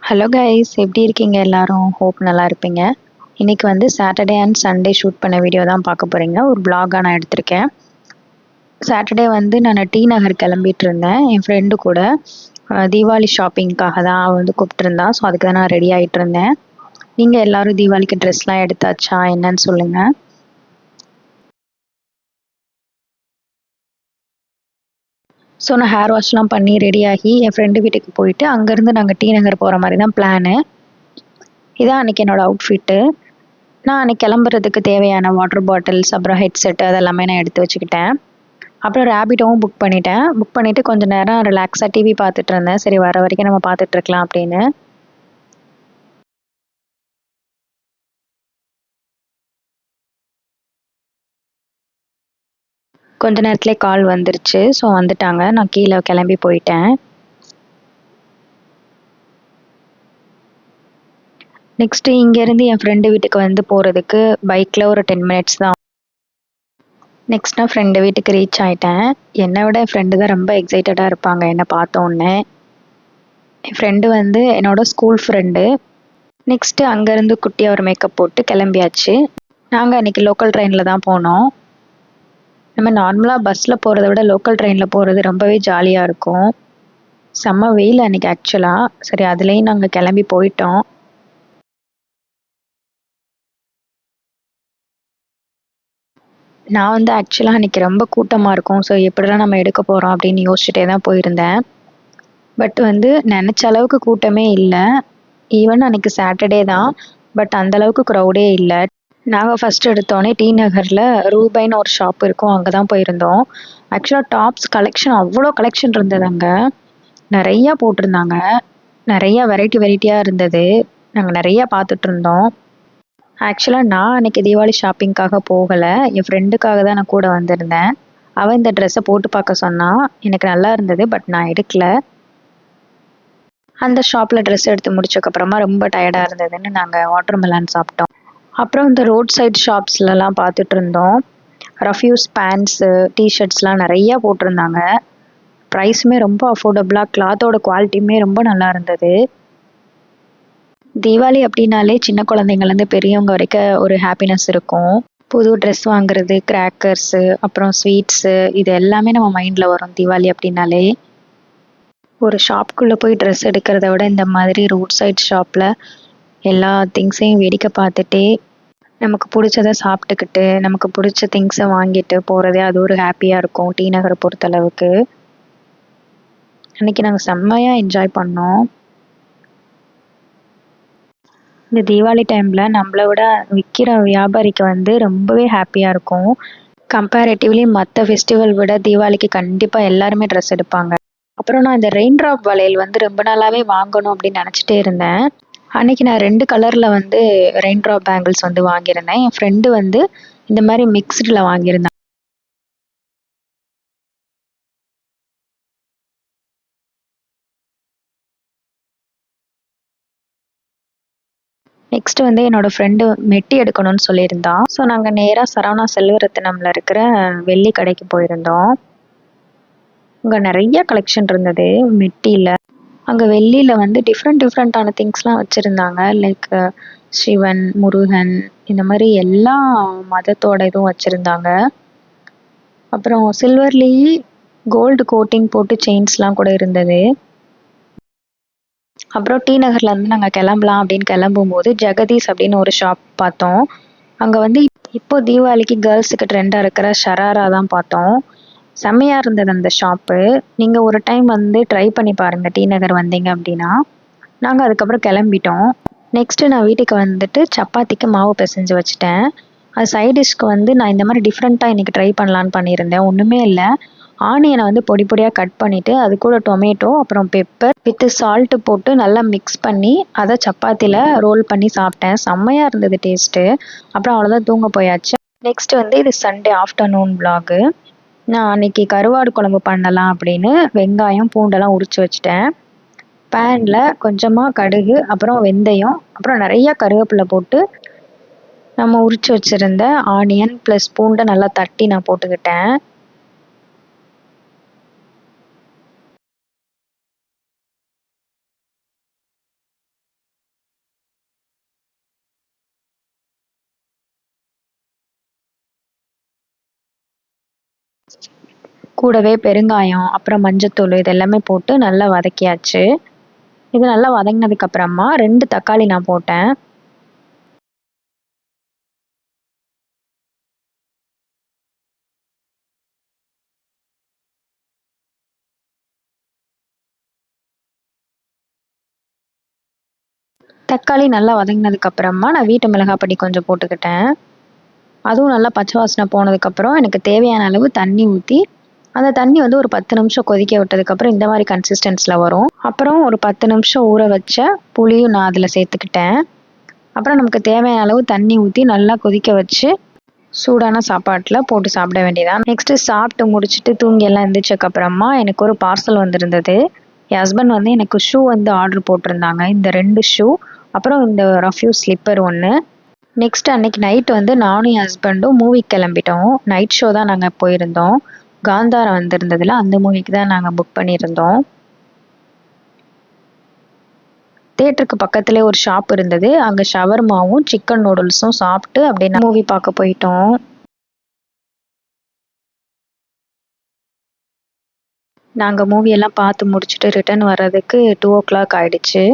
Hello guys, எப்படி இருக்கீங்க எல்லாரும்? ஹோப் நல்லா இருப்பீங்க. இன்னைக்கு வந்து சாட்டர்டே அண்ட் சண்டே ஷூட் பண்ண வீடியோ தான் பார்க்க போறீங்க. ஒரு vlog-ஆ நான் எடுத்திருக்கேன். சாட்டர்டே வந்து நான் டி நகர் கிளம்பிட்டு இருந்தேன் என் ஃப்ரெண்டு கூட. தீபாவளி ஷாப்பிங்காக தான் அவள் வந்து கூப்பிட்டுருந்தா. ஸோ அதுக்கு தான் நான் ரெடி ஆகிட்டு இருந்தேன். நீங்கள் எல்லாரும் தீபாவளிக்கு ட்ரெஸ்லாம் எடுத்தாச்சா என்னன்னு சொல்லுங்கள். ஸோ நான் ஹேர் வாஷ்லாம் பண்ணி ரெடியாகி என் ஃப்ரெண்டு வீட்டுக்கு போயிட்டு அங்கேருந்து நாங்கள் டி நகர் போகிற மாதிரி தான் பிளானு. இதான் அன்றைக்கி என்னோடய அவுட்ஃபிட்டு. நான் அன்றைக்கி கிளம்புறதுக்கு தேவையான வாட்டர் பாட்டில்ஸ் அப்புறம் ஹெட்செட்டு அதெல்லாமே நான் எடுத்து வச்சுக்கிட்டேன். அப்புறம் ரேபிட்டோவும் புக் பண்ணிட்டேன். புக் பண்ணிவிட்டு கொஞ்சம் நேரம் ரிலாக்ஸாக டிவி பார்த்துட்டு இருந்தேன். சரி வர வரைக்கும் நம்ம பார்த்துட்ருக்கலாம் அப்படின்னு. கொஞ்ச நேரத்துலேயே கால் வந்துருச்சு. ஸோ வந்துட்டாங்க. நான் கீழே கிளம்பி போயிட்டேன். நெக்ஸ்ட்டு இங்கேருந்து என் ஃப்ரெண்டு வீட்டுக்கு வந்து போகிறதுக்கு பைக்கில் ஒரு 10 மினிட்ஸ் தான். நெக்ஸ்ட் நான் ஃப்ரெண்டு வீட்டுக்கு ரீச் ஆகிட்டேன். என்னை விட என் ஃப்ரெண்டு தான் ரொம்ப எக்ஸைட்டடாக இருப்பாங்க என்னை பார்த்தோன்னே. என் ஃப்ரெண்டு வந்து என்னோடய ஸ்கூல் ஃப்ரெண்டு. நெக்ஸ்ட்டு அங்கேருந்து குட்டியாக ஒரு மேக்கப் போட்டு கிளம்பியாச்சு. நாங்கள் அன்றைக்கி லோக்கல் ட்ரெயினில் தான் போனோம். நம்ம நார்மலாக பஸ்ஸில் போகிறத விட லோக்கல் ட்ரெயினில் போகிறது ரொம்பவே ஜாலியாக இருக்கும். செம்ம வெயில் அன்றைக்கி ஆக்சுவலாக. சரி அதுலேயும் நாங்கள் கிளம்பி போயிட்டோம். நான் வந்து ஆக்சுவலாக அன்றைக்கி ரொம்ப கூட்டமாக இருக்கும். ஸோ எப்படிலாம் நம்ம எடுக்க போகிறோம் அப்படின்னு யோசிச்சுட்டே தான் போயிருந்தேன். பட் வந்து நினச்ச அளவுக்கு கூட்டமே இல்லை. ஈவன் அன்றைக்கி சாட்டர்டே தான். பட் அந்தளவுக்கு க்ரௌடே இல்லை. நாங்கள் ஃபஸ்ட்டு எடுத்தோடனே டி நகரில் ரூபைன்னு ஒரு ஷாப் இருக்கும். அங்கே தான் போயிருந்தோம். ஆக்சுவலாக டாப்ஸ் கலெக்ஷன் அவ்வளோ கலெக்ஷன் இருந்தது அங்கே. நிறையா போட்டிருந்தாங்க. நிறையா வெரைட்டியாக இருந்தது. நாங்கள் நிறையா பார்த்துட்ருந்தோம். ஆக்சுவலாக நான் அன்றைக்கி தீபாவளி ஷாப்பிங்காக போகலை. என் ஃப்ரெண்டுக்காக தான் நான் கூட வந்திருந்தேன். அவள் இந்த ட்ரெஸ்ஸை போட்டு பார்க்க சொன்னாள். எனக்கு நல்லா இருந்தது. பட் நான் எடுக்கல. அந்த ஷாப்பில் ட்ரெஸ் எடுத்து முடிச்சக்கப்புறமா ரொம்ப டயர்டாக இருந்ததுன்னு நாங்கள் வாட்டர் மெலான் சாப்பிட்டோம். அப்புறம் இந்த ரோட் சைட் ஷாப்ஸ்லலாம் பார்த்துட்டு இருந்தோம். ரஃப்யூஸ் பேண்ட்ஸு டிஷர்ட்ஸ்லாம் நிறையா போட்டிருந்தாங்க. ப்ரைஸுமே ரொம்ப அஃபோர்டபுளாக, கிளாத்தோட குவாலிட்டியுமே ரொம்ப நல்லா இருந்தது. தீபாவளி அப்படின்னாலே சின்ன குழந்தைங்கள்லேருந்து பெரியவங்க வரைக்கும் ஒரு ஹாப்பினஸ் இருக்கும். புது ட்ரெஸ் வாங்குறது, கிராக்கர்ஸு, அப்புறம் ஸ்வீட்ஸு இது எல்லாமே நம்ம மைண்டில் வரும் தீபாவளி அப்படின்னாலே. ஒரு ஷாப்புக்குள்ளே போய் ட்ரெஸ் எடுக்கிறத விட இந்த மாதிரி ரோட் சைட் ஷாப்பில் எல்லா திங்ஸையும் வேடிக்கை பார்த்துட்டே நமக்கு பிடிச்சத சாப்பிட்டுக்கிட்டு நமக்கு பிடிச்ச திங்ஸை வாங்கிட்டு போகிறதே அது ஒரு ஹாப்பியாக இருக்கும் டி நகரை பொறுத்தளவுக்கு. அன்றைக்கி நாங்கள் செம்மையாக என்ஜாய் பண்ணோம். இந்த தீபாவளி டைமில் நம்மளை விட விற்கிற வியாபாரிக்கு வந்து ரொம்பவே ஹாப்பியாக இருக்கும். கம்பேரேட்டிவ்லி மற்ற ஃபெஸ்டிவல் விட தீபாவளிக்கு கண்டிப்பாக எல்லாருமே ட்ரெஸ் எடுப்பாங்க. அப்புறம் நான் இந்த ரெயின் ட்ராப் வளையல் வந்து ரொம்ப நாளாகவே வாங்கணும் அப்படின்னு நினச்சிட்டே இருந்தேன். அன்றைக்கி நான் 2 கலரில் வந்து ரெயின் ட்ராப் பேங்கிள்ஸ் வந்து வாங்கியிருந்தேன். என் ஃப்ரெண்டு வந்து இந்த மாதிரி மிக்ஸ்டில் வாங்கியிருந்தான். நெக்ஸ்ட்டு வந்து என்னோடய ஃப்ரெண்டு மெட்டி எடுக்கணும்னு சொல்லியிருந்தா. ஸோ நாங்கள் நேராக சரவணா செல்வரத்தினமில் இருக்கிற வெள்ளி கடைக்கு போயிருந்தோம். அங்கே நிறைய கலெக்ஷன் இருந்தது மெட்டியில். அங்கே வெள்ளியில் வந்து டிஃப்ரெண்ட்டான திங்ஸ்லாம் வச்சுருந்தாங்க. லைக் சிவன், முருகன் இந்த மாதிரி எல்லா மதத்தோட இதுவும் வச்சுருந்தாங்க. அப்புறம் சில்வர்லேயே கோல்டு கோட்டிங் போட்டு செயின்ஸ்லாம் கூட இருந்தது. அப்புறம் டி நகர்லேருந்து நாங்கள் கிளம்பலாம் அப்படின்னு கிளம்பும்போது ஜெகதீஷ் அப்படின்னு ஒரு ஷாப் பார்த்தோம். அங்கே வந்து இப்போ தீபாவளிக்கு கேர்ள்ஸுக்கு ட்ரெண்டாக இருக்கிற ஷராரா தான் பார்த்தோம். செம்மையாக இருந்தது அந்த ஷாப்பு. நீங்கள் ஒரு டைம் வந்து ட்ரை பண்ணி பாருங்கள் டி நகர் வந்தீங்க அப்படின்னா. நாங்கள் அதுக்கப்புறம் கிளம்பிட்டோம். நெக்ஸ்ட்டு நான் வீட்டுக்கு வந்துட்டு சப்பாத்திக்கு மாவு பிசைஞ்சு வச்சுட்டேன். அது சைட் டிஷ்க்கு வந்து நான் இந்த மாதிரி டிஃப்ரெண்ட்டாக இன்றைக்கி ட்ரை பண்ணலான்னு பண்ணியிருந்தேன். ஒன்றுமே இல்லை, ஆனியனை வந்து பொடி பொடியாக கட் பண்ணிவிட்டு அது கூட டொமேட்டோ அப்புறம் பெப்பர் வித்து சால்ட்டு போட்டு நல்லா மிக்ஸ் பண்ணி அதை சப்பாத்தியில் ரோல் பண்ணி சாப்பிட்டேன். செம்மையாக இருந்தது டேஸ்ட்டு. அப்புறம் அவ்வளோதான், தூங்க போயாச்சு. நெக்ஸ்ட்டு வந்து இது சண்டே ஆஃப்டர்நூன் விலாகு. நான் அன்றைக்கி கருவாடு குழம்பு பண்ணலாம் அப்படின்னு வெங்காயம் பூண்டெல்லாம் உரித்து வச்சுட்டேன். பேனில் கொஞ்சமாக கடுகு அப்புறம் வெந்தயம் அப்புறம் நிறையா கருவேப்பிலை போட்டு நம்ம உரித்து வச்சுருந்த ஆனியன் ப்ளஸ் பூண்டை நல்லா தட்டி நான் போட்டுக்கிட்டேன். கூடவே பெருங்காயம் அப்புறம் மஞ்சத்தூள் இது எல்லாமே போட்டு நல்லா வதக்கியாச்சு. இது நல்லா வதங்கினதுக்கப்புறமா 2 தக்காளி நான் போட்டேன். தக்காளி நல்லா வதங்கினதுக்கப்புறமா நான் வீட்டு மிளகாய் பொடி கொஞ்சம் போட்டுக்கிட்டேன். அதுவும் நல்லா பச்சை வாசனை போனதுக்கப்புறம் எனக்கு தேவையான அளவு தண்ணி ஊற்றி அந்த தண்ணி வந்து ஒரு 10 நிமிஷம் கொதிக்க விட்டதுக்கப்புறம் இந்த மாதிரி கன்சிஸ்டன்ஸில் வரும். அப்புறம் ஒரு 10 நிமிஷம் ஊற வச்ச புளியும் நான் அதில் சேர்த்துக்கிட்டேன். அப்புறம் நமக்கு தேவையான அளவு தண்ணி ஊற்றி நல்லா கொதிக்க வச்சு சூடான சாப்பாட்டில் போட்டு சாப்பிட வேண்டியதான். நெக்ஸ்ட்டு சாப்பிட்டு முடிச்சுட்டு தூங்கி எல்லாம் எழுந்திரிச்சக்கப்புறமா எனக்கு ஒரு பார்சல் வந்திருந்தது. என் ஹஸ்பண்ட் வந்து எனக்கு ஷூ வந்து ஆர்டர் போட்டிருந்தாங்க. இந்த 2 ஷூ அப்புறம் இந்த ரஃப்யூ ஸ்லிப்பர் 1. நெக்ஸ்ட் அன்னைக்கு நைட் வந்து நானும் என் ஹஸ்பண்டும் மூவிக்கு கிளம்பிட்டோம். நைட் ஷோ தான் நாங்கள் போயிருந்தோம். காந்தாரா வந்திருந்ததில் அந்த மூவிக்கு தான் நாங்கள் புக் பண்ணியிருந்தோம். தியேட்டருக்கு பக்கத்துலேயே ஒரு ஷாப் இருந்தது. அங்கே ஷவர்மாவும் சிக்கன் நூடுல்ஸும் சாப்பிட்டு அப்படியே மூவி பார்க்க போயிட்டோம். நாங்கள் மூவியெல்லாம் பார்த்து முடிச்சுட்டு ரிட்டர்ன் வர்றதுக்கு 2:00 ஆயிடுச்சு.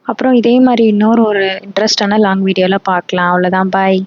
அப்புறம் இதே மாதிரி இன்னொரு இன்ட்ரெஸ்டான லாங் வீடியோவில் பார்க்கலாம். அவ்வளோதான், பாய்.